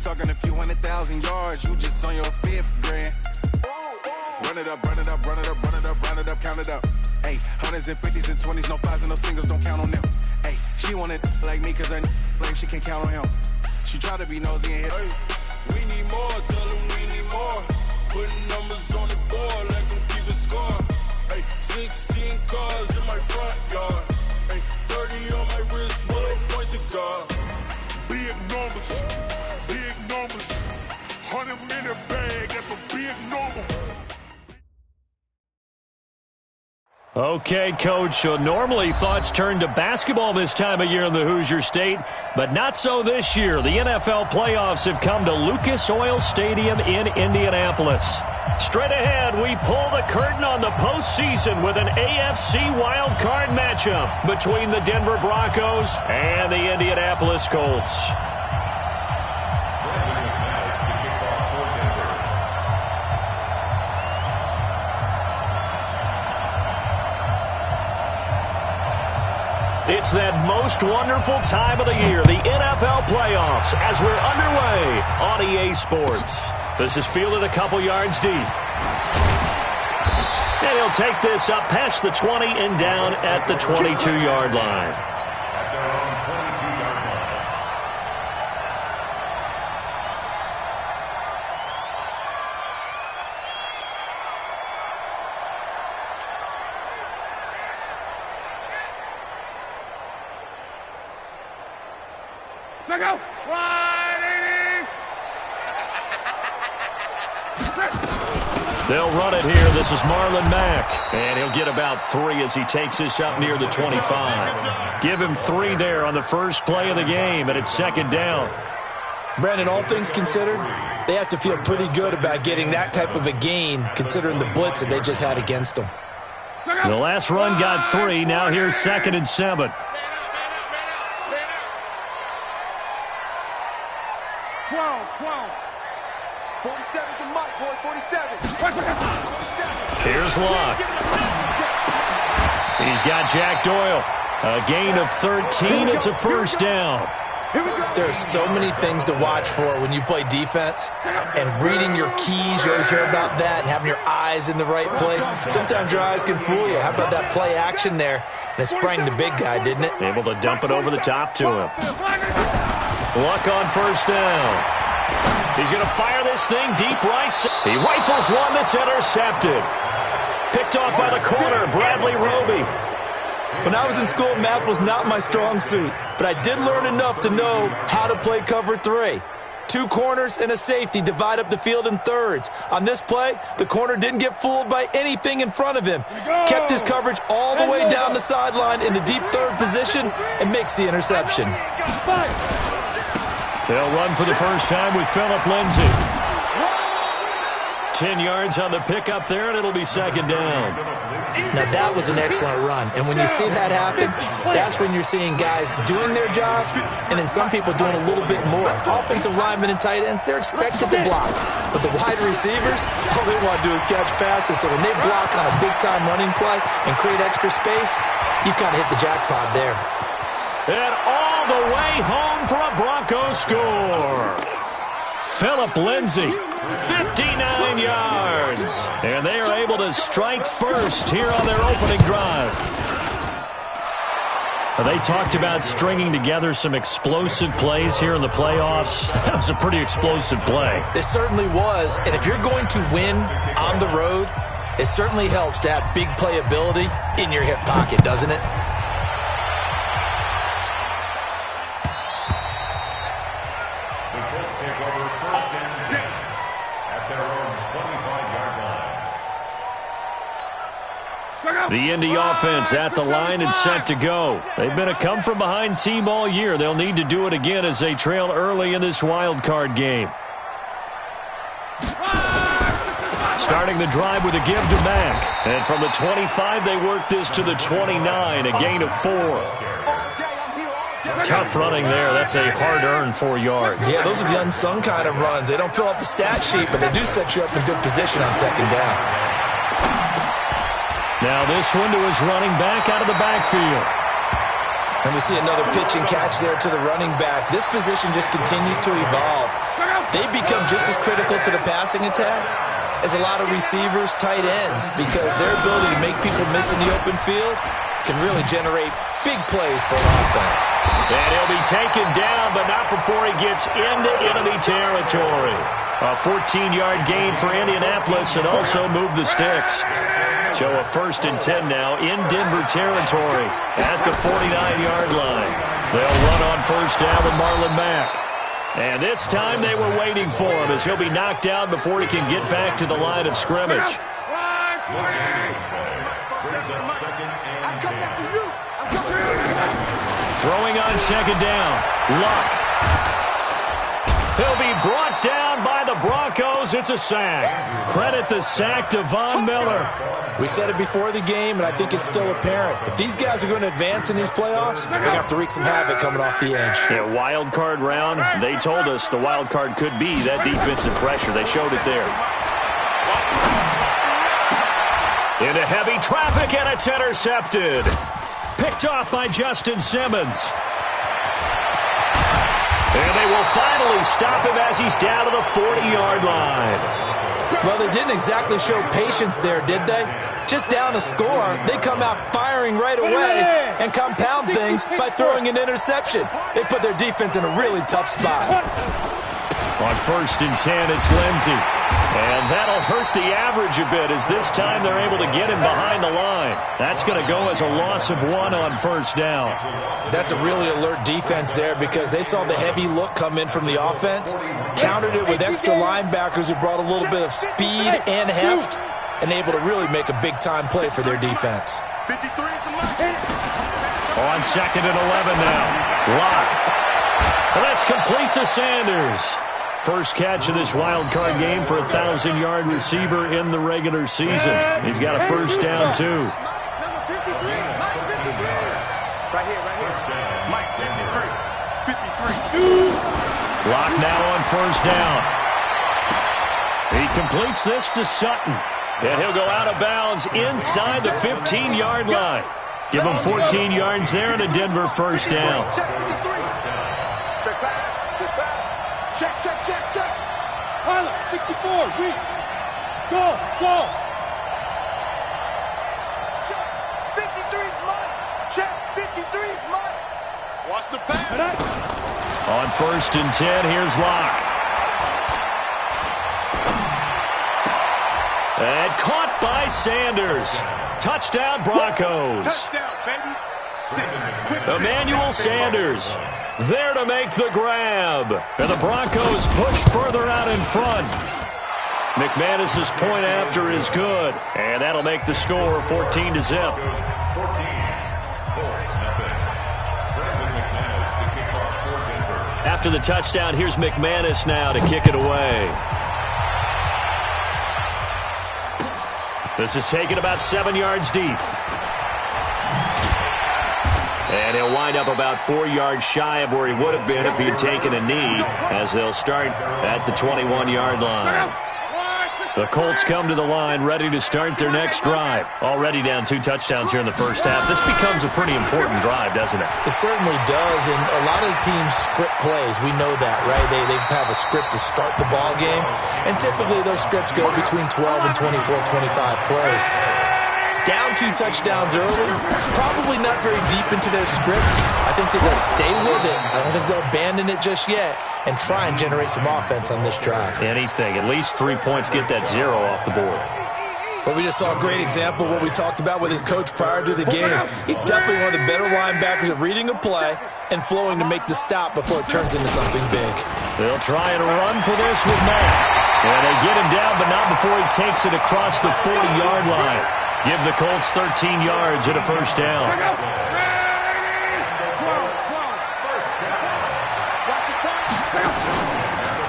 talking a few 100,000 yards. You just on your 5th grand. Run it up, run it up, run it up, run it up, run it up, count it up. Hey, hundreds and 50s and 20s, no 5s and no singles, don't count on them. Hey, she want it like me, cause her like she can't count on him. She try to be nosy and hit. Hey, we need more, tell them we need more. Putting numbers on the board, let them keep it score. Hey, 16 cars in my front yard. Hey, 30 on my wrist, one point to God. Big numbers, 100-minute bag, that's a big number. Okay, Coach, so normally thoughts turn to basketball this time of year in the Hoosier State, but not so this year. The NFL playoffs have come to Lucas Oil Stadium in Indianapolis. Straight ahead, we pull the curtain on the postseason with an AFC wildcard matchup between the Denver Broncos and the Indianapolis Colts. It's that most wonderful time of the year, the NFL playoffs, as we're underway on EA Sports. This is fielded a couple yards deep. And he'll take this up past the 20 and down at the 22-yard line. Check out. 180. They'll run it here. This is Marlon Mack. And he'll get about 3 as he takes this up near the 25. Give him 3 there on the first play of the game, and it's second down. Brandon, all things considered, they have to feel pretty good about getting that type of a gain, considering the blitz that they just had against them. The last run got 3. Now here's 2nd and 7. 12. 47 to Mike, boy, 47. Here's Locke. He's got Jack Doyle. A gain of 13. It's a first down. There are so many things to watch for when you play defense. And reading your keys, you always hear about that, and having your eyes in the right place. Sometimes your eyes can fool you. How about that play action there? And it sprang the big guy, didn't it? Able to dump it over the top to him. Luck on first down. He's going to fire this thing deep right. He rifles one that's intercepted. Picked off by the corner, Bradley Roby. When I was in school, math was not my strong suit, but I did learn enough to know how to play cover 3. 2 corners and a safety divide up the field in thirds. On this play, the corner didn't get fooled by anything in front of him. Kept his coverage all the way down the sideline in the deep third position and makes the interception. They'll run for the first time with Phillip Lindsay. 10 yards on the pickup there, and it'll be second down. Now, that was an excellent run. And when you see that happen, that's when you're seeing guys doing their job and then some people doing a little bit more. Offensive linemen and tight ends, they're expected to block. But the wide receivers, all they want to do is catch passes. So when they block on a big-time running play and create extra space, you've kind of hit the jackpot there. And all the way home for a Bronco score. Phillip Lindsay, 59 yards. And they are able to strike first here on their opening drive. They talked about stringing together some explosive plays here in the playoffs. That was a pretty explosive play. It certainly was. And if you're going to win on the road, it certainly helps to have big playability in your hip pocket, doesn't it? The Indy offense at the line and set to go. They've been a come-from-behind team all year. They'll need to do it again as they trail early in this wild card game. Starting the drive with a give to Mack. And from the 25, they work this to the 29, a gain of 4. Tough running there. That's a hard-earned 4 yards. Yeah, those are the unsung kind of runs. They don't fill up the stat sheet, but they do set you up in good position on second down. Now this one to his running back out of the backfield. And we see another pitch and catch there to the running back. This position just continues to evolve. they become just as critical to the passing attack as a lot of receivers, tight ends, because their ability to make people miss in the open field can really generate big plays for an offense. And he'll be taken down, but not before he gets into enemy territory. A 14-yard gain for Indianapolis and also move the sticks. So a 1st and 10 now in Denver territory at the 49-yard line. They'll run on 1st down with Marlon Mack. And this time they were waiting for him as he'll be knocked down before he can get back to the line of scrimmage. Throwing on 2nd down. Luck. He'll be brought down by the Broncos. It's a sack. Credit the sack to Von Miller. We said it before the game, and I think it's still apparent. If these guys are going to advance in these playoffs, they're going to have to wreak some havoc coming off the edge. Yeah, wild card round. They told us the wild card could be that defensive pressure. They showed it there. Into heavy traffic, and it's intercepted. Picked off by Justin Simmons. And they will finally stop him as he's down to the 40-yard line. Well, they didn't exactly show patience there, did they? Just down a score, they come out firing right away and compound things by throwing an interception. They put their defense in a really tough spot. On 1st and 10, it's Lindsey. And that'll hurt the average a bit as this time they're able to get him behind the line. That's going to go as a loss of 1 on 1st down. That's a really alert defense there because they saw the heavy look come in from the offense, countered it with extra linebackers who brought a little bit of speed and heft, and able to really make a big-time play for their defense. On 2nd and 11 now. Lock. And that's complete to Sanders. First catch of this wild card game for a 1,000-yard receiver in the regular season. He's got a 1st down, too. Number 53, Mike 53. Right here. Mike 53. 53. Lock now on 1st down. He completes this to Sutton. And he'll go out of bounds inside the 15-yard line. Give him 14 yards there and a Denver 1st down. Check 53. Check pass. Check. Harlan, 64, weak. Go. Check, 53's mine. Check, 53's mine. Watch the pass. On 1st and 10, here's Locke. And caught by Sanders. Touchdown, Broncos. Touchdown, baby. 6. Emmanuel Sanders there to make the grab. And the Broncos push further out in front. McManus's point after is good. And that'll make the score 14-0. After the touchdown, here's McManus now to kick it away. This is taken about 7 yards deep. And he'll wind up about 4 yards shy of where he would have been if he had taken a knee, as they'll start at the 21-yard line. The Colts come to the line ready to start their next drive. Already down 2 touchdowns here in the first half. This becomes a pretty important drive, doesn't it? It certainly does, and a lot of the teams script plays. We know that, right? They have a script to start the ball game, and typically those scripts go between 12 and 24, 25 plays. Down 2 touchdowns early, probably not very deep into their script. I think they're going to stay with it. I don't think they'll abandon it just yet and try and generate some offense on this drive. Anything. At least 3 points, get that 0 off the board. But we just saw a great example of what we talked about with his coach prior to the game. He's definitely one of the better linebackers at reading a play and flowing to make the stop before it turns into something big. They'll try and run for this with Matt. And they get him down, but not before he takes it across the 40-yard line. Give the Colts 13 yards and a 1st down.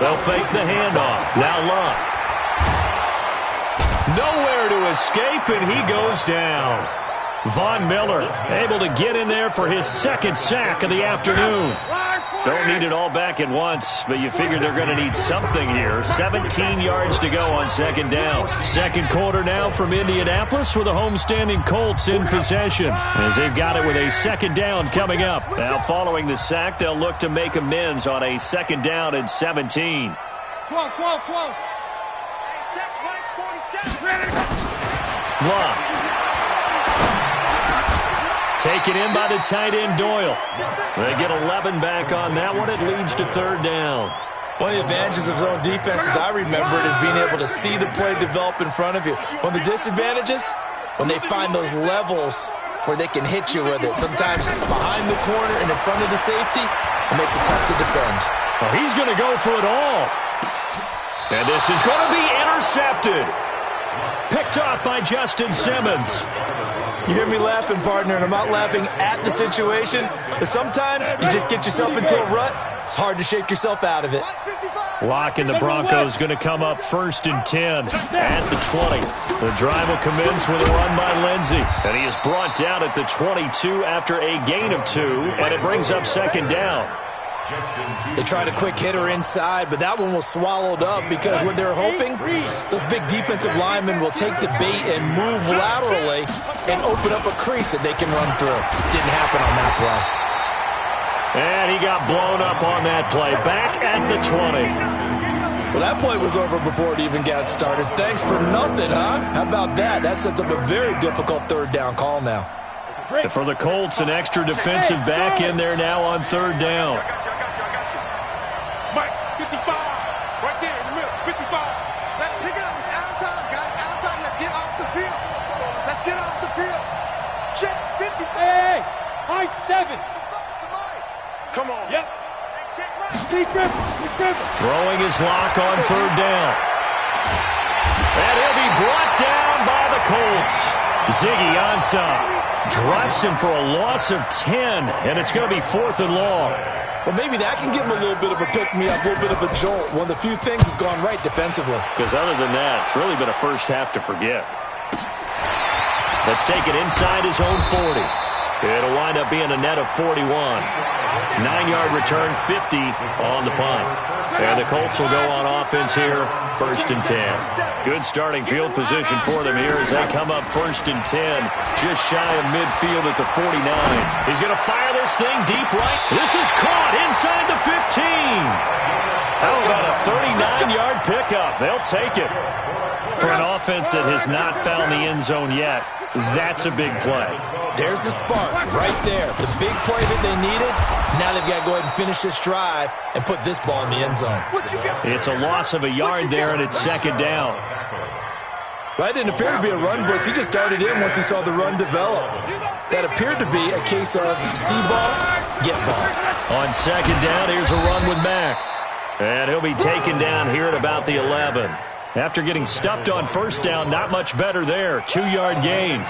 They'll fake the handoff. Now Luck. Nowhere to escape, and he goes down. Von Miller able to get in there for his 2nd sack of the afternoon. Don't need it all back at once, but you figure they're going to need something here. 17 yards to go on 2nd down. 2nd quarter now from Indianapolis with the homestanding Colts in possession, as they've got it with a 2nd down coming up. Now following the sack, they'll look to make amends on a 2nd down and 17. 12. Check, Mike, 47. Ready. Block. Taken in by the tight end, Doyle. They get 11 back on that one. It leads to third down. One of the advantages of zone defense, as I remember it, is being able to see the play develop in front of you. One of the disadvantages, when they find those levels where they can hit you with it. Sometimes behind the corner and in front of the safety, it makes it tough to defend. Well, he's going to go for it all. And this is going to be intercepted. Picked off by Justin Simmons. You hear me laughing, partner, and I'm not laughing at the situation. But sometimes you just get yourself into a rut. It's hard to shake yourself out of it. Locking the Broncos going to come up 1st and 10 at the 20. The drive will commence with a run by Lindsey. And he is brought down at the 22 after a gain of 2. And it brings up 2nd down. They tried a quick hitter inside, but that one was swallowed up because what they're hoping, those big defensive linemen will take the bait and move laterally and open up a crease that they can run through. Didn't happen on that play. And he got blown up on that play. Back at the 20. Well, that play was over before it even got started. Thanks for nothing, huh? How about that? That sets up a very difficult third down call now. And for the Colts, an extra defensive back in there now on third down. Mike, 55. Right there in the middle, 55. Let's pick it up. It's out of time, guys. Out of time. Let's get off the field. Let's get off the field. Check 50. Hey, high 7. Come on. Yep. Throwing his lock on third down. And he'll be brought down by the Colts. Ziggy Ansah drops him for a loss of 10, and it's going to be 4th and long. Well, maybe that can give him a little bit of a pick-me-up, a little bit of a jolt. One of the few things has gone right defensively. Because other than that, it's really been a first half to forget. Let's take it inside his own 40. It'll wind up being a net of 41. 9-yard return, 50 on the punt. And the Colts will go on offense here, 1st and 10. Good starting field position for them here as they come up 1st and 10, just shy of midfield at the 49. He's going to fire this thing deep right. This is caught inside the 15. How about a 39-yard pickup? They'll take it. For an offense that has not found the end zone yet, that's a big play. There's the spark right there. The big play that they needed. Now they've got to go ahead and finish this drive and put this ball in the end zone. It's a loss of a yard there, and it's 2nd down. Well, that didn't appear to be a run blitz. He just darted in once he saw the run develop. That appeared to be a case of see ball, get ball. On 2nd down, here's a run with Mack. And he'll be taken down here at about the 11. After getting stuffed on 1st down, not much better there. 2-yard gain.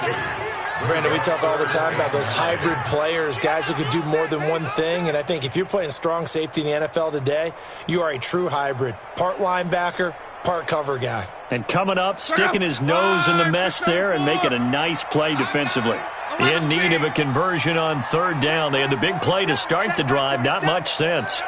Brandon, we talk all the time about those hybrid players, guys who could do more than one thing. And I think if you're playing strong safety in the NFL today, you are a true hybrid. Part linebacker, part cover guy. And coming up, sticking his nose in the mess there and making a nice play defensively. In need of a conversion on 3rd down. They had the big play to start the drive. Not much sense.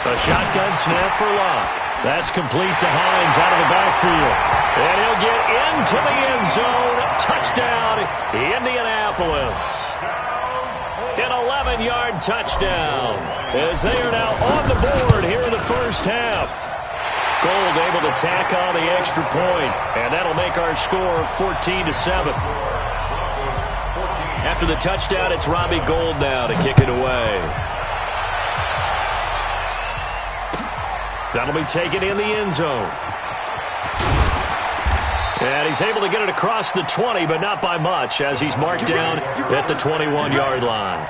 A shotgun snap for Locke. That's complete to Hines out of the backfield. And he'll get into the end zone. Touchdown, Indianapolis. An 11-yard touchdown as they are now on the board here in the first half. Gold able to tack on the extra point, and that'll make our score 14-7. After the touchdown, it's Robbie Gould now to kick it away. That'll be taken in the end zone. And he's able to get it across the 20, but not by much, as he's marked down at the 21-yard line.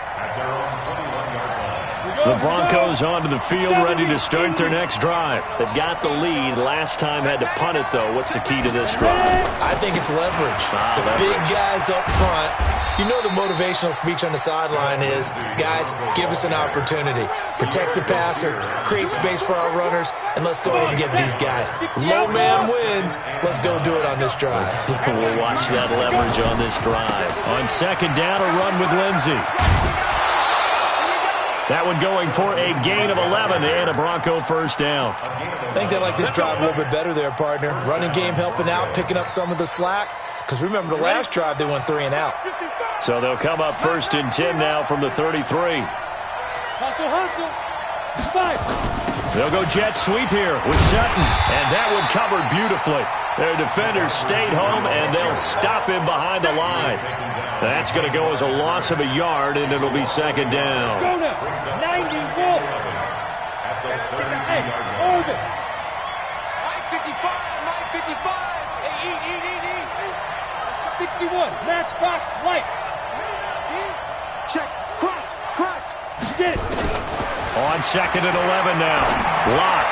The Broncos onto the field, ready to start their next drive. They've got the lead. Last time had to punt it, though. What's the key to this drive? I think it's leverage. The big guys up front. You know the motivational speech on the sideline is, guys, give us an opportunity. Protect the passer, create space for our runners, and let's go ahead and get these guys. Low man wins. Let's go do it on this drive. We'll watch that leverage on this drive. On 2nd down, a run with Lindsey. That one going for a gain of 11 and a Bronco 1st down. I think they like this drive a little bit better there, partner. Running game helping out, picking up some of the slack. Because remember, the last drive, they went 3 and out. So they'll come up 1st and 10 now from the 33. Hustle. 5. They'll go jet sweep here with Sutton, and that one covered beautifully. Their defenders stayed home, and they'll stop him behind the line. That's going to go as a loss of a yard, and it'll be second down. Go now. 91. Hey, hold it. Mike 55, Mike 55. Hey, eat. 61, matchbox lights. Check, crunch. Get it. On second and 11 now. Lock.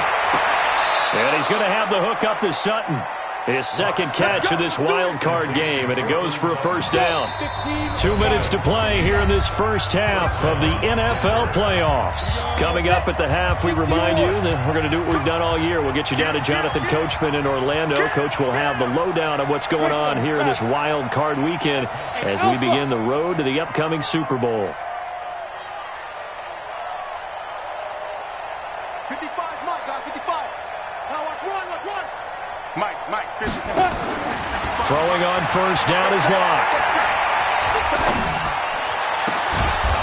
And he's going to have the hook up to Sutton. His second catch of this wild card game, and it goes for a first down. 2 minutes to play here in this first half of the NFL playoffs. Coming up at the half, we remind you that we're going to do what we've done all year. We'll get you down to Jonathan Coachman in Orlando. Coach will have the lowdown of what's going on here in this wild card weekend as we begin the road to the upcoming Super Bowl. 55, Mike, 55. Now watch one. Mike, 55. Throwing on first down is Locke.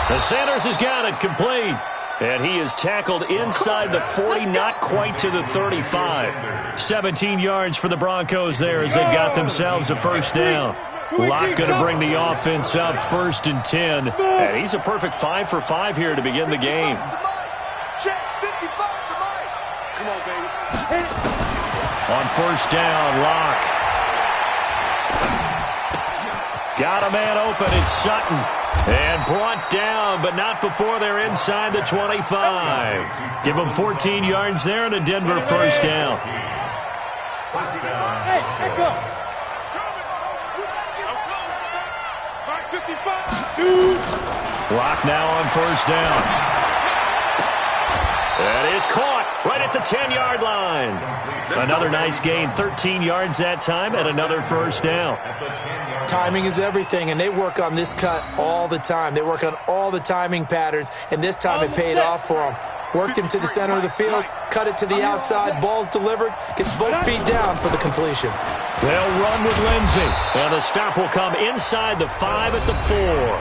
The Sanders has got it complete. And he is tackled inside the 40, not quite to the 35. 17 yards for the Broncos there as they've got themselves a first down. Locke going to bring the offense up first and 10. And he's a perfect 5 for 5 here to begin the game. Check, 55 to Mike. Come on, baby. On first down, Locke. Got a man open. It's Sutton. And brought down, but not before they're inside the 25. Give them 14 yards there and a Denver first down. Hey, back up. Mike 55. Shoot. Locke now on first down. That is caught right at the 10-yard line. Another nice gain, 13 yards that time, and another first down. Timing is everything, and they work on this cut all the time. They work on all the timing patterns, and this time it paid off for them. Worked him to the center of the field, cut it to the outside, ball's delivered, gets both feet down for the completion. They'll run with Lindsey, and the stop will come inside the 5 at the 4.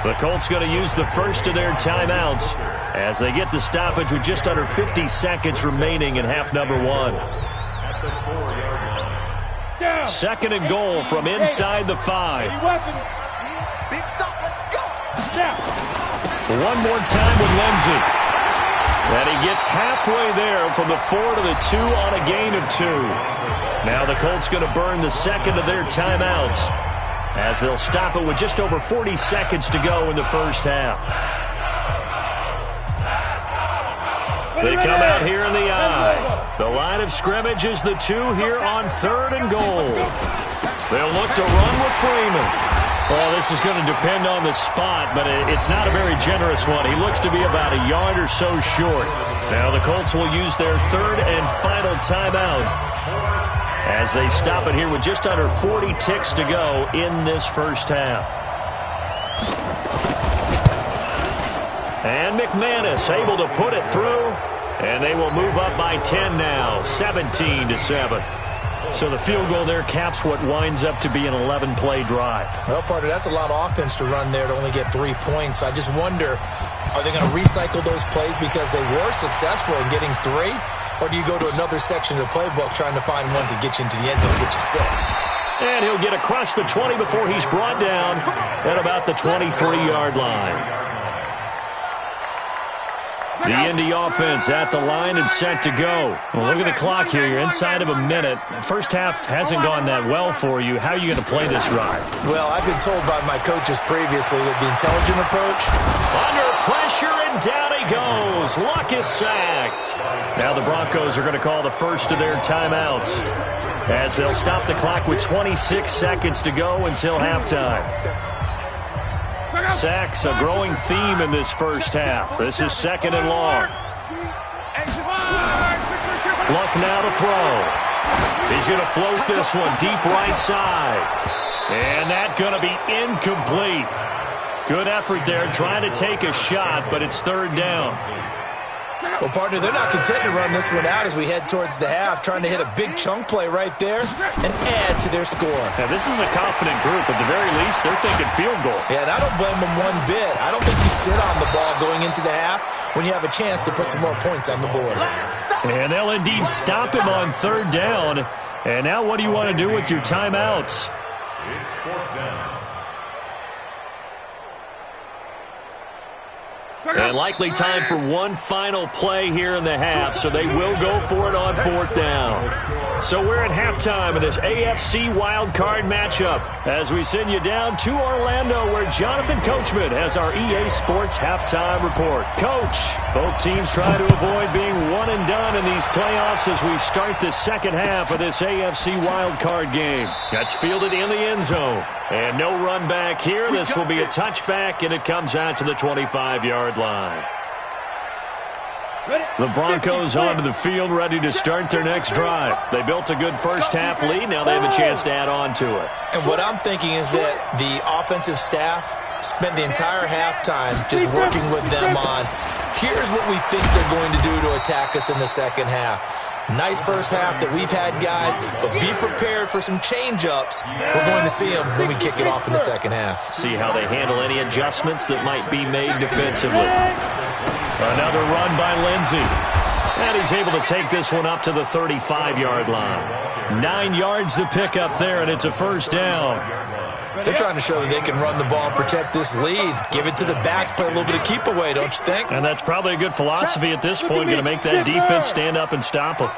The Colts going to use the first of their timeouts as they get the stoppage with just under 50 seconds remaining in half number 1. Second and goal from inside the 5. Big stop, let's go. One more time with Lindsey. And he gets halfway there from the 4 to the 2 on a gain of 2. Now the Colts going to burn the second of their timeouts as they'll stop it with just over 40 seconds to go in the first half. They come out here in the I. The line of scrimmage is the 2 here on third and goal. They'll look to run with Freeman. Well, this is going to depend on the spot, but it's not a very generous one. He looks to be about a yard or so short. Now the Colts will use their third and final timeout as they stop it here with just under 40 ticks to go in this first half. And McManus able to put it through, and they will move up by 10 now, 17-7. So the field goal there caps what winds up to be an 11-play drive. Well, partner, that's a lot of offense to run there to only get 3 points. I just wonder, are they going to recycle those plays because they were successful in getting 3? Or do you go to another section of the playbook trying to find ones that get you into the end zone and get you 6? And he'll get across the 20 before he's brought down at about the 23-yard line. The Indy offense at the line and set to go. Well, look at the clock here. You're inside of a minute. First half hasn't gone that well for you. How are you going to play this drive? Well, I've been told by my coaches previously that the intelligent approach. Under pressure, and down he goes. Luck is sacked. Now the Broncos are going to call the first of their timeouts as they'll stop the clock with 26 seconds to go until halftime. Sacks, a growing theme in this first half. This is second and long. Luck now to throw. He's going to float this one deep right side. And that's going to be incomplete. Good effort there trying to take a shot, but it's third down. Well, partner, they're not content to run this one out as we head towards the half, trying to hit a big chunk play right there and add to their score. Now, this is a confident group. At the very least, they're thinking field goal. Yeah, and I don't blame them one bit. I don't think you sit on the ball going into the half when you have a chance to put some more points on the board. And they'll indeed stop him on third down. And now what do you want to do with your timeouts? It's fourth down. And likely time for one final play here in the half, so they will go for it on fourth down. So we're at halftime of this AFC wildcard matchup as we send you down to Orlando where Jonathan Coachman has our EA Sports halftime report. Coach, both teams try to avoid being one and done in these playoffs as we start the second half of this AFC wildcard game. That's fielded in the end zone. And no run back here. This will be a touchback, and it comes out to the 25-yard line. The Broncos onto the field, ready to start their next drive. They built a good first-half lead. Now they have a chance to add on to it. And what I'm thinking is that the offensive staff spent the entire halftime just working with them on, here's what we think they're going to do to attack us in the second half. Nice first half that we've had, guys, but be prepared for some change-ups. We're going to see them when we kick it off in the second half. See how they handle any adjustments that might be made defensively. Another run by Lindsey. And he's able to take this one up to the 35-yard line. 9 yards to pick up there, and it's a first down. They're trying to show that they can run the ball and protect this lead. Give it to the backs, play a little bit of keep away, don't you think? And that's probably a good philosophy at this point, going to make that defense stand up and stop them.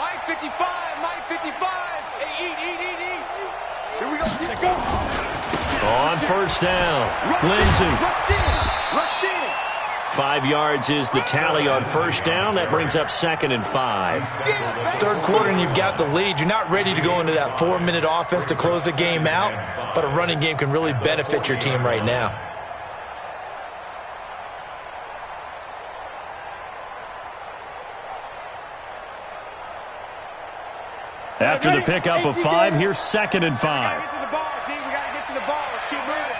Mike 55, Mike 55. Hey, eat. Here we go. On first down, Lindsey. Rush in. 5 yards is the tally on first down. That brings up 2nd and 5. Third quarter and you've got the lead. You're not ready to go into that 4-minute offense to close the game out, but a running game can really benefit your team right now. After the pickup of 5, here's 2nd and 5. Get to the ball, D. We got to get to the ball. Let's keep moving.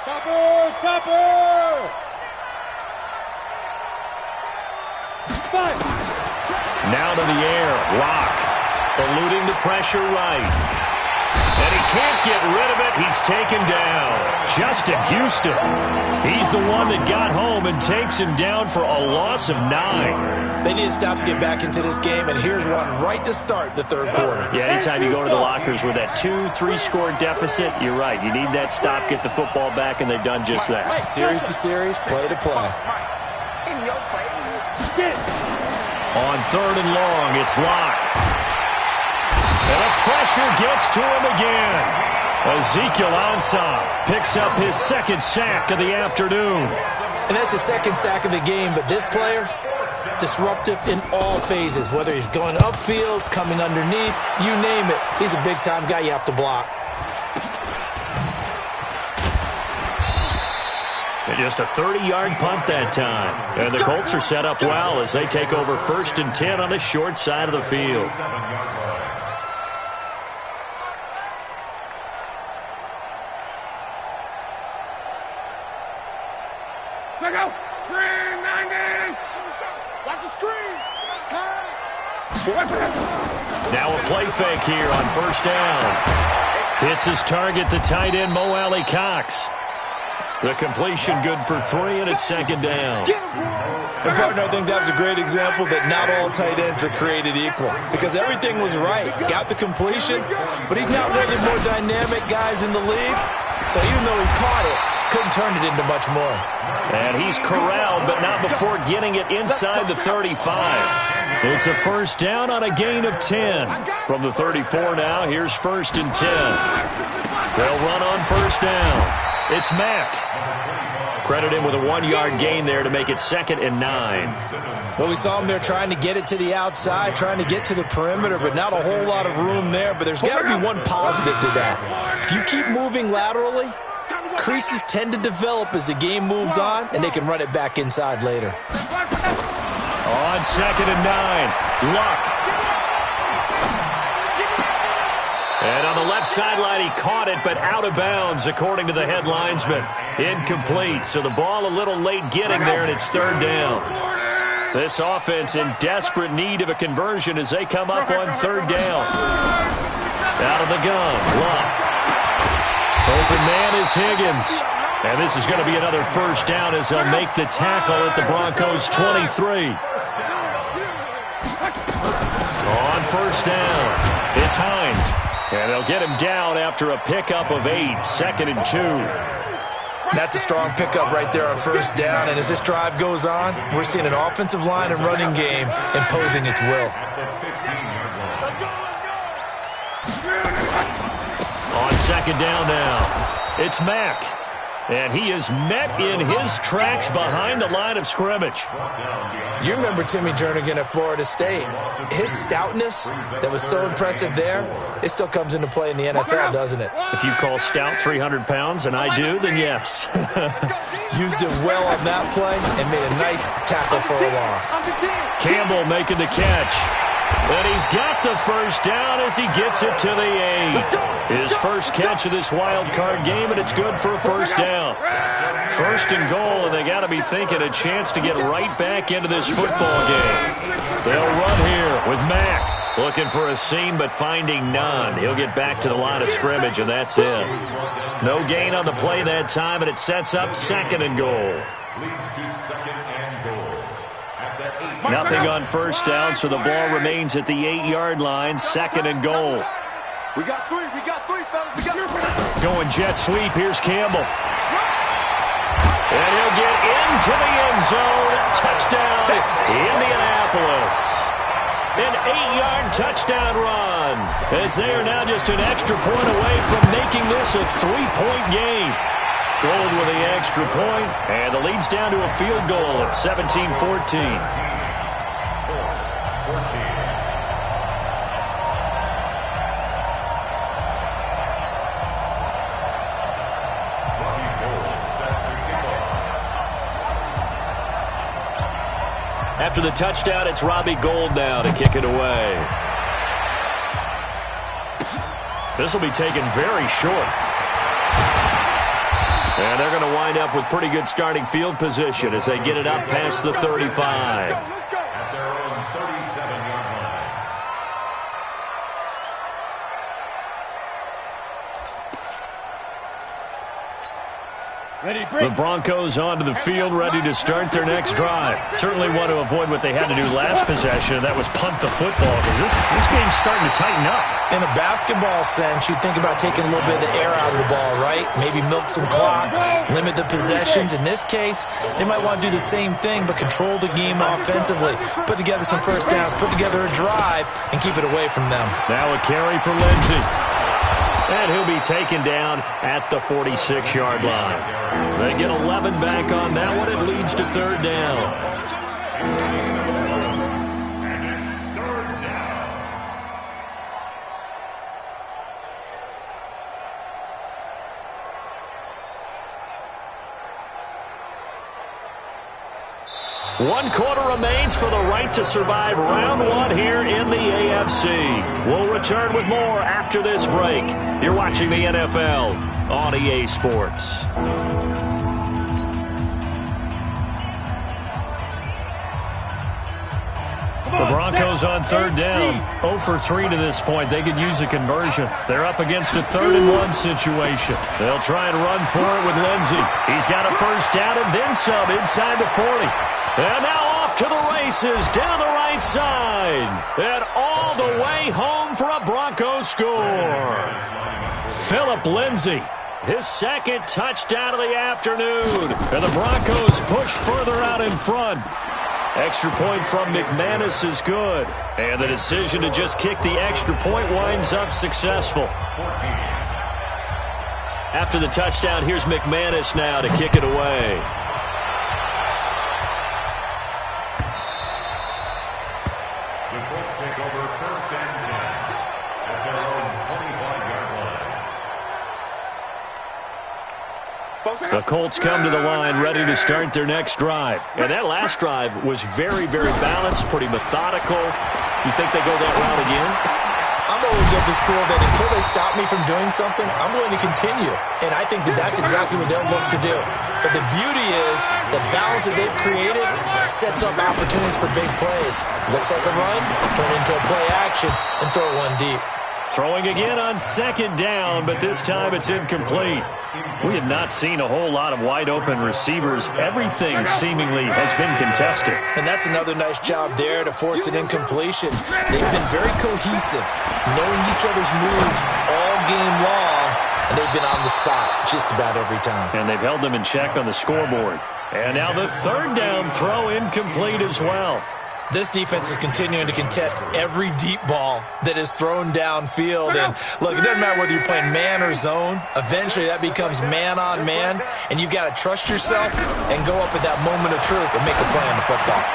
Chopper! Now to the air. Lock. Eluding the pressure right. And he can't get rid of it. He's taken down. Justin Houston. He's the one that got home and takes him down for a loss of 9. They need to stop to get back into this game, and here's one right to start the third quarter. Yeah, anytime you go to the lockers with that 2-3 score deficit, you're right. You need that stop, get the football back, and they've done just that. Series to series, play to play. In your face. On 3rd and long, it's Locke. And the pressure gets to him again. Ezekiel Ansah picks up his 2nd sack of the afternoon. And that's the 2nd sack of the game, but this player, disruptive in all phases, whether he's going upfield, coming underneath, you name it. He's a big-time guy you have to block. And just a 30-yard punt that time. And the Colts are set up well as they take over 1st and 10 on the short side of the field. Check out. Green 90. Watch the screen. Pass. Now a play fake here on first down. Hits his target, the tight end, Mo Alley Cox. The completion good for 3, and it's 2nd down. And, partner, I think that was a great example that not all tight ends are created equal because everything was right. Got the completion, but he's not one of the more dynamic guys in the league. So even though he caught it, couldn't turn it into much more. And he's corralled, but not before getting it inside the 35. It's a first down on a gain of 10. From the 34 now, here's 1st and 10. They'll run on first down. It's Mack. Credit him with a 1-yard gain there to make it 2nd and 9. Well, we saw him there trying to get it to the outside, trying to get to the perimeter, but not a whole lot of room there. But there's got to be one positive to that. If you keep moving laterally, creases tend to develop as the game moves on, and they can run it back inside later. On 2nd and 9, Luck. And on the left sideline, he caught it, but out of bounds, according to the head linesman. Incomplete, so the ball a little late getting there, and it's third down. This offense in desperate need of a conversion as they come up on third down. Out of the gun, Luck. Open man is Higgins. And this is going to be another first down as they'll make the tackle at the Broncos' 23. On first down, it's Hines. And they'll get him down after a pickup of 8, 2nd and 2. That's a strong pickup right there on first down. And as this drive goes on, we're seeing an offensive line and running game imposing its will. On second down now, it's Mack. And he is met in his tracks behind the line of scrimmage. You remember Timmy Jernigan at Florida State. His stoutness that was so impressive there, it still comes into play in the NFL, doesn't it? If you call stout 300 pounds, and I do, then yes. Used it well on that play and made a nice tackle for a loss. Campbell making the catch. And he's got the first down as he gets it to the 8. His first catch of this wild card game, and it's good for a first down. First and goal, and they got to be thinking a chance to get right back into this football game. They'll run here with Mack. Looking for a seam, but finding none. He'll get back to the line of scrimmage, and that's it. No gain on the play that time, and it sets up 2nd and goal. Leads to 2nd and goal. Nothing on first down, so the ball remains at the 8-yard line, 2nd and goal. We got three, fellas, we got three. Going jet sweep, here's Campbell. And he'll get into the end zone. Touchdown, Indianapolis. An 8-yard touchdown run, as they are now just an extra point away from making this a 3-point game. Gold with the extra point, and the lead's down to a field goal at 17-14. After the touchdown, it's Robbie Gould now to kick it away. This will be taken very short. And they're going to wind up with pretty good starting field position as they get it up past the 35. At their own 37-yard line. The Broncos onto the field, ready to start their next drive. Certainly want to avoid what they had to do last possession. That was punt the football, because this game's starting to tighten up. In a basketball sense, you think about taking a little bit of the air out of the ball, right? Maybe milk some clock, limit the possessions. In this case, they might want to do the same thing, but control the game offensively. Put together some first downs, put together a drive, and keep it away from them. Now a carry for Lindsey. And he'll be taken down at the 46-yard line. They get 11 back on that one. It leads to third down. One quarter remains for the right to survive round one here in the AFC. We'll return with more after this break. You're watching the NFL on EA Sports. The Broncos on third down, 0 for 3 to this point. They could use a conversion. They're up against a 3rd-and-1 situation. They'll try and run for it with Lindsey. He's got a first down and then some inside the 40. And now off to the races down the right side. And all the way home for a Broncos score. Phillip Lindsay, his 2nd touchdown of the afternoon. And the Broncos push further out in front. Extra point from McManus is good. And the decision to just kick the extra point winds up successful. After the touchdown, here's McManus now to kick it away. The Colts take over 1st and 10 at their own 25-yard line. The Colts come to the line ready to start their next drive. And that last drive was very, very balanced, pretty methodical. You think they go that route again? I'm knows of the school that until they stop me from doing something, I'm going to continue. And I think that that's exactly what they'll look to do. But the beauty is the balance that they've created sets up opportunities for big plays. Looks like a run, turn it into a play action, and throw one deep. Throwing again on second down, but this time it's incomplete. We have not seen a whole lot of wide-open receivers. Everything seemingly has been contested. And that's another nice job there to force an incompletion. They've been very cohesive, knowing each other's moves all game long, and they've been on the spot just about every time. And they've held them in check on the scoreboard. And now the third down throw incomplete as well. This defense is continuing to contest every deep ball that is thrown downfield. And, look, it doesn't matter whether you're playing man or zone. Eventually, that becomes man-on-man, and you've got to trust yourself and go up at that moment of truth and make a play on the football.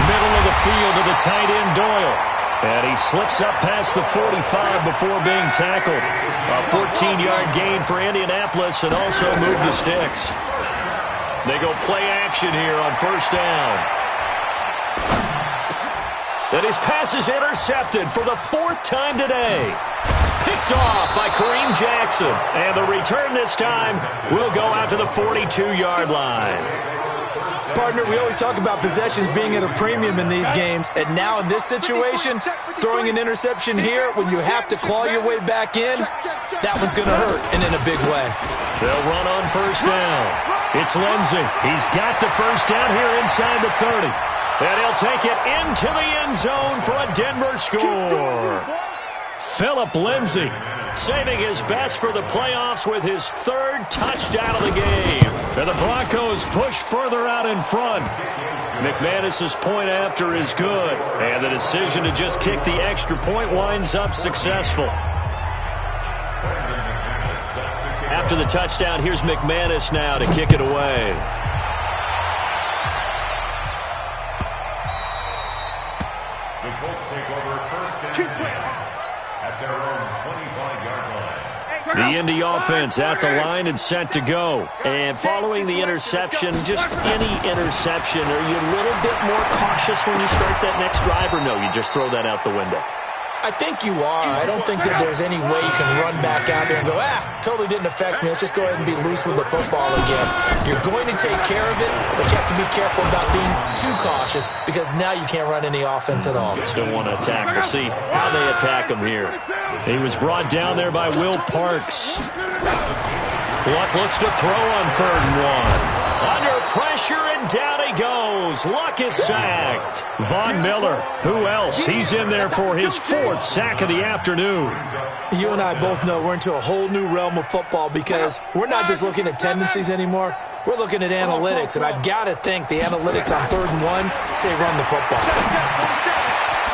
Middle of the field to the tight end, Doyle. And he slips up past the 45 before being tackled. A 14-yard gain for Indianapolis and also move the sticks. They go play action here on first down. And his pass is intercepted for the fourth time today. Picked off by Kareem Jackson. And the return this time will go out to the 42-yard line. Partner, we always talk about possessions being at a premium in these games. And now in this situation, throwing an interception here when you have to claw your way back in, that one's going to hurt, and in a big way. They'll run on first down. It's Lindsey. He's got the first down here inside the 30. And he'll take it into the end zone for a Denver score. Phillip Lindsay saving his best for the playoffs with his third touchdown of the game. And the Broncos push further out in front. McManus's point after is good. And the decision to just kick the extra point winds up successful. After the touchdown, here's McManus now to kick it away. The Indy offense at the line and set to go. And following the interception, just any interception, are you a little bit more cautious when you start that next drive, or no, you just throw that out the window? I think you are. I don't think that there's any way you can run back out there and go, totally didn't affect me. Let's just go ahead and be loose with the football again. You're going to take care of it, but you have to be careful about being too cautious because now you can't run any offense at all. Still want to attack. We'll see how they attack him here. He was brought down there by Will Parks. Luck looks to throw on third and one. Under pressure, and down he goes. Luck is sacked. Von Miller, who else? He's in there for his fourth sack of the afternoon. You and I both know we're into a whole new realm of football because we're not just looking at tendencies anymore. We're looking at analytics, and I've got to think the analytics on third and one say run the football.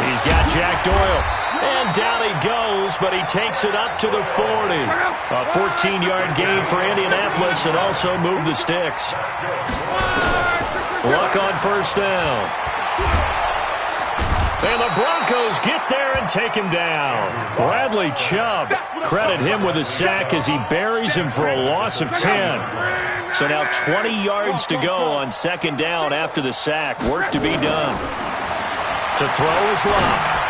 He's got Jack Doyle. And down he goes, but he takes it up to the 40. A 14-yard gain for Indianapolis and also move the sticks. Luck on first down. And the Broncos get there and take him down. Bradley Chubb, credit him with a sack as he buries him for a loss of 10. So now 20 yards to go on second down after the sack. Work to be done. To throw is Luck.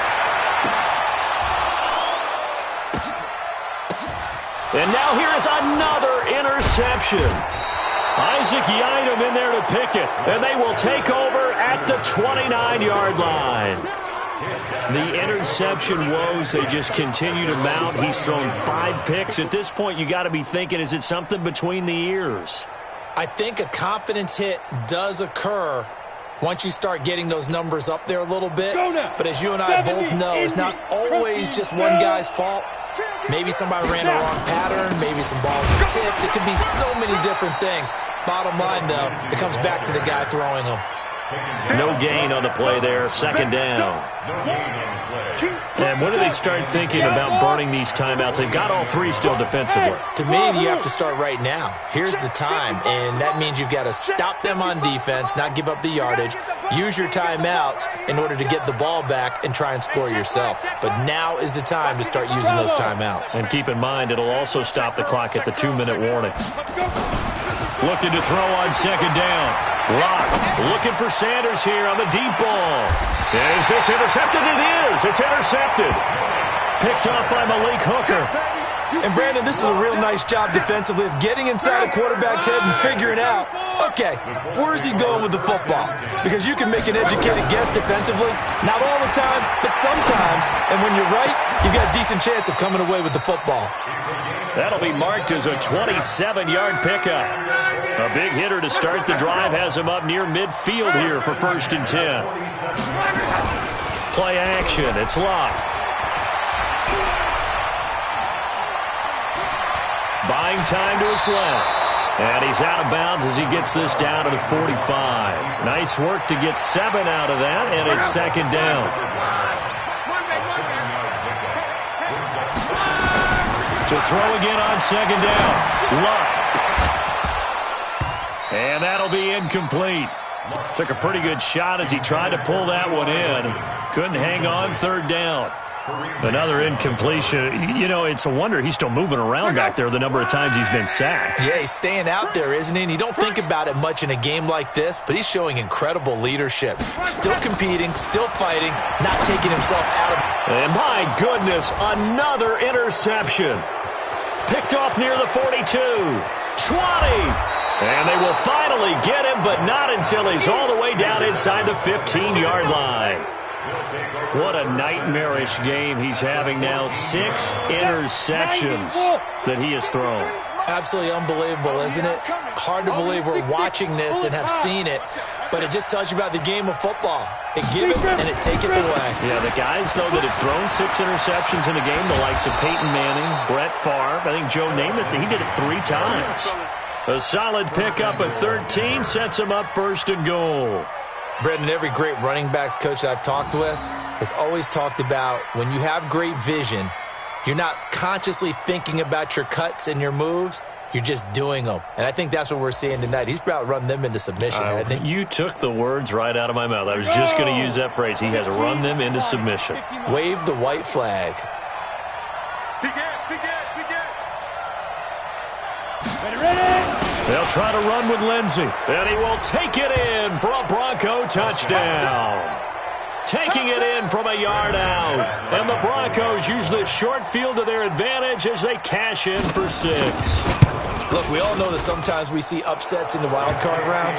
And now here is another interception. Isaac Yiadom in there to pick it. And they will take over at the 29-yard line. The interception woes, they just continue to mount. He's thrown 5 picks. At this point, you got to be thinking, is it something between the ears? I think a confidence hit does occur once you start getting those numbers up there a little bit. But as you and I both know, it's not always just one guy's fault. Maybe somebody ran a wrong pattern. Maybe some balls were tipped. It could be so many different things. Bottom line, though, it comes back to the guy throwing them. No gain on the play there. Second down. And when do they start thinking about burning these timeouts? They've got all 3 still defensively. To me, you have to start right now. Here's the time, and that means you've got to stop them on defense, not give up the yardage, use your timeouts in order to get the ball back and try and score yourself. But now is the time to start using those timeouts. And keep in mind, it'll also stop the clock at the 2-minute warning. Looking to throw on second down. Locke looking for Sanders here on the deep ball. Is this intercepted? It is. It's intercepted. Picked off by Malik Hooker. And, Brandon, this is a real nice job defensively of getting inside a quarterback's head and figuring out, okay, where's he going with the football? Because you can make an educated guess defensively, not all the time, but sometimes. And when you're right, you've got a decent chance of coming away with the football. That'll be marked as a 27-yard pickup. A big hitter to start the drive has him up near midfield here for 1st and 10. Play action. It's Locke. Buying time to his left. And he's out of bounds as he gets this down to the 45. Nice work to get 7 out of that, and it's 2nd down. To throw again on 2nd down. Luck. And that'll be incomplete. Took a pretty good shot as he tried to pull that one in. Couldn't hang on, 3rd down. Another incompletion. You know, it's a wonder he's still moving around back there the number of times he's been sacked. Yeah, he's staying out there, isn't he? And you don't think about it much in a game like this, but he's showing incredible leadership. Still competing, still fighting, not taking himself out of... And my goodness, another interception. Picked off near the 42. 20. And they will finally get him, but not until he's all the way down inside the 15-yard line. What a nightmarish game he's having now. 6 interceptions that he has thrown. Absolutely unbelievable, isn't it? Hard to believe we're watching this and have seen it, but it just tells you about the game of football. It give it and it take it away. Yeah, the guys, though, that have thrown 6 interceptions in a game, the likes of Peyton Manning, Brett Favre, I think Joe Namath, he did it 3 times. A solid pickup at 13 sets him up 1st and goal. Brendan, every great running backs coach that I've talked with has always talked about when you have great vision, you're not consciously thinking about your cuts and your moves, you're just doing them. And I think that's what we're seeing tonight. He's about run them into submission, hasn't he? You took the words right out of my mouth. I was just going to use that phrase. He has run them into submission. Wave the white flag. They'll try to run with Lindsey, and he will take it in for a Bronco touchdown. Taking it in from a yard out. And the Broncos use the short field to their advantage as they cash in for 6. Look, we all know that sometimes we see upsets in the wild card round,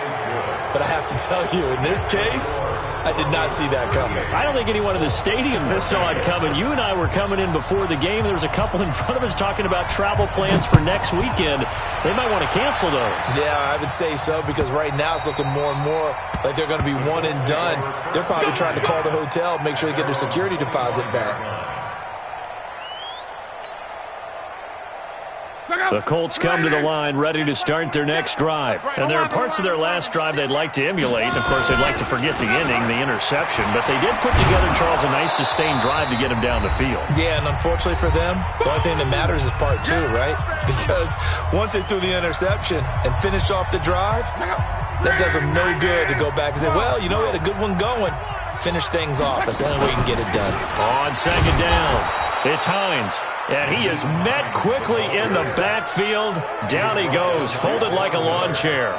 but I have to tell you, in this case, I did not see that coming. I don't think anyone in the stadium saw it coming. You and I were coming in before the game. There was a couple in front of us talking about travel plans for next weekend. They might want to cancel those. Yeah, I would say so, because right now it's looking more and more like they're going to be one and done. They're probably trying to call the hotel, make sure they get their security deposit back. The Colts come to the line ready to start their next drive. And there are parts of their last drive they'd like to emulate. And, of course, they'd like to forget the ending, the interception. But they did put together, Charles, a nice sustained drive to get him down the field. Yeah, and unfortunately for them, the only thing that matters is part 2, right? Because once they threw the interception and finished off the drive, that does them no good to go back and say, well, you know, we had a good one going. Finish things off. That's the only way you can get it done. On 2nd down, it's Hines. And he is met quickly in the backfield. Down he goes, folded like a lawn chair.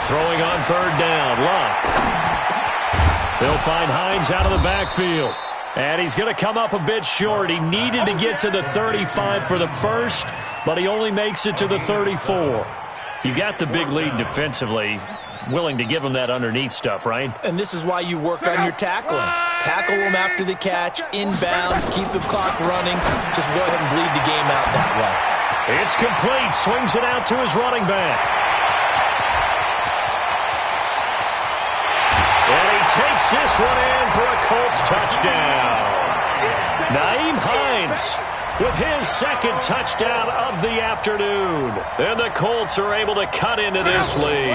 Throwing on 3rd down, Locke. They'll find Hines out of the backfield. And he's going to come up a bit short. He needed to get to the 35 for the first, but he only makes it to the 34. You got the big lead defensively. Willing to give him that underneath stuff, right? And this is why you work on your tackling. Tackle them after the catch, inbounds, keep the clock running. Just go ahead and bleed the game out that way. It's complete. Swings it out to his running back. And he takes this one in for a Colts touchdown. Nyheim Hines with his 2nd touchdown of the afternoon. And the Colts are able to cut into this lead.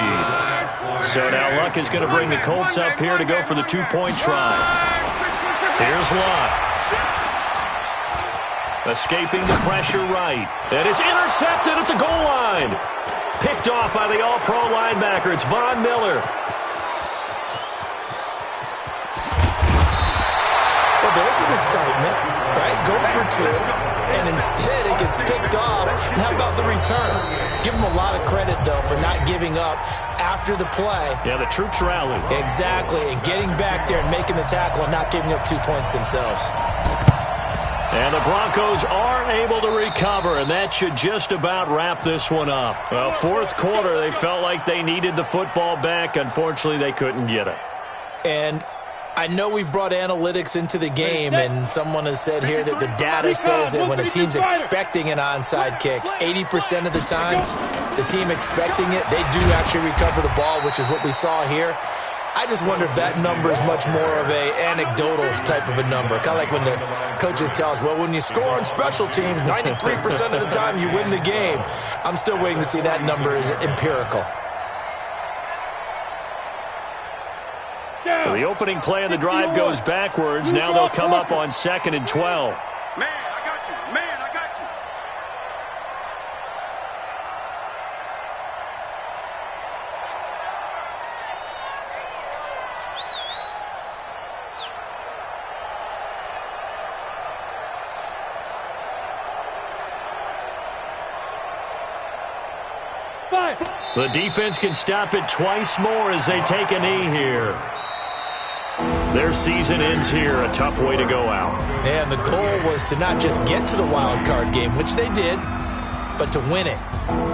So now Luck is going to bring the Colts up here to go for the 2-point try. Here's Luck. Escaping the pressure right. And it's intercepted at the goal line. Picked off by the all-pro linebacker. It's Von Miller. Well, there's some excitement, right? Go for 2. and instead it gets picked off. And how about the return? Give them a lot of credit, though, for not giving up after the play. Yeah, the troops rallied. Exactly, and getting back there and making the tackle and not giving up 2 points themselves. And the Broncos aren't able to recover, and that should just about wrap this one up. Well, fourth quarter, they felt like they needed the football back. Unfortunately, they couldn't get it. And I know we've brought analytics into the game, and someone has said here that the data says that when a team's expecting an onside kick, 80% of the time, the team expecting it, they do actually recover the ball, which is what we saw here. I just wonder if that number is much more of a anecdotal type of a number. Kind of like when the coaches tell us, well, when you score on special teams, 93% of the time you win the game. I'm still waiting to see that number is empirical. So the opening play of the drive goes backwards. Now they'll come up on 2nd and 12. Man, I got you. Man, I got you. The defense can stop it twice more as they take a knee here. Their season ends here. A tough way to go out. And the goal was to not just get to the wild card game, which they did, but to win it.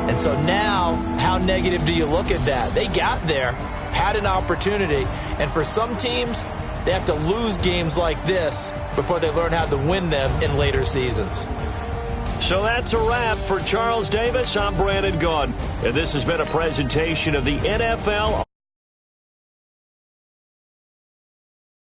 And so now, how negative do you look at that? They got there, had an opportunity, and for some teams, they have to lose games like this before they learn how to win them in later seasons. So that's a wrap for Charles Davis. I'm Brandon Gaudin, and this has been a presentation of the NFL.